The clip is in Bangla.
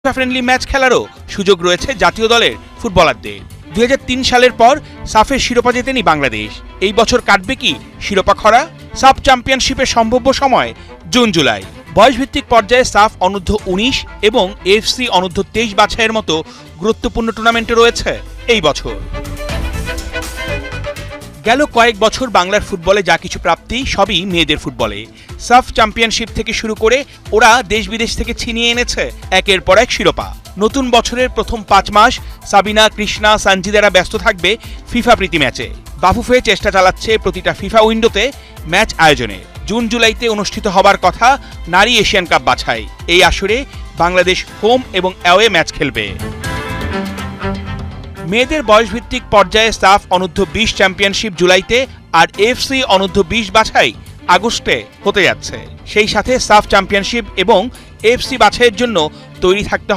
ফ্রেন্ডলি ম্যাচ খেলারও সুযোগ রয়েছে জাতীয় দলের ফুটবলারদের। 2003 সালের পর সাফের শিরোপা জেতেনি বাংলাদেশ। এই বছর কাটবে কি শিরোপা খরা? সাফ চ্যাম্পিয়নশিপের সম্ভাব্য সময় জুন জুলাই। বয়সভিত্তিক পর্যায়ে সাফ অনূর্ধ্ব 19 এবং এফসি অনূর্ধ্ব 23 বাছাইয়ের মতো গুরুত্বপূর্ণ টুর্নামেন্টে রয়েছে এই বছর। গেল কয়েক বছর বাংলার ফুটবলে যা কিছু প্রাপ্তি সবই মেয়েদের ফুটবলে। সাফ চ্যাম্পিয়নশিপ থেকে শুরু করে ওরা দেশ বিদেশ থেকে ছিনিয়ে এনেছে একের পর এক শিরোপা। নতুন বছরের প্রথম 5 মাস সাবিনা, কৃষ্ণা, সানজিদারা ব্যস্ত থাকবে ফিফা প্রীতি ম্যাচে। বাফুফে চেষ্টা চালাচ্ছে প্রতিটা ফিফা উইন্ডোতে ম্যাচ আয়োজনে। জুন জুলাইতে অনুষ্ঠিত হবার কথা নারী এশিয়ান কাপ বাছাই। এই আসরে বাংলাদেশ হোম এবং অ্যাওয়ে ম্যাচ খেলবে। মেয়েদের বয়সভিত্তিক পর্যায়ে সাফ অনূর্ধ্ব 20 চ্যাম্পিয়নশিপ জুলাইতে আর এফসি অনূর্ধ্ব 20 বাছাই আগস্টে হতে যাচ্ছে। সেই সাথে সাফ চ্যাম্পিয়নশিপ এবং এফসি বাছাইয়ের জন্য তৈরি থাকতে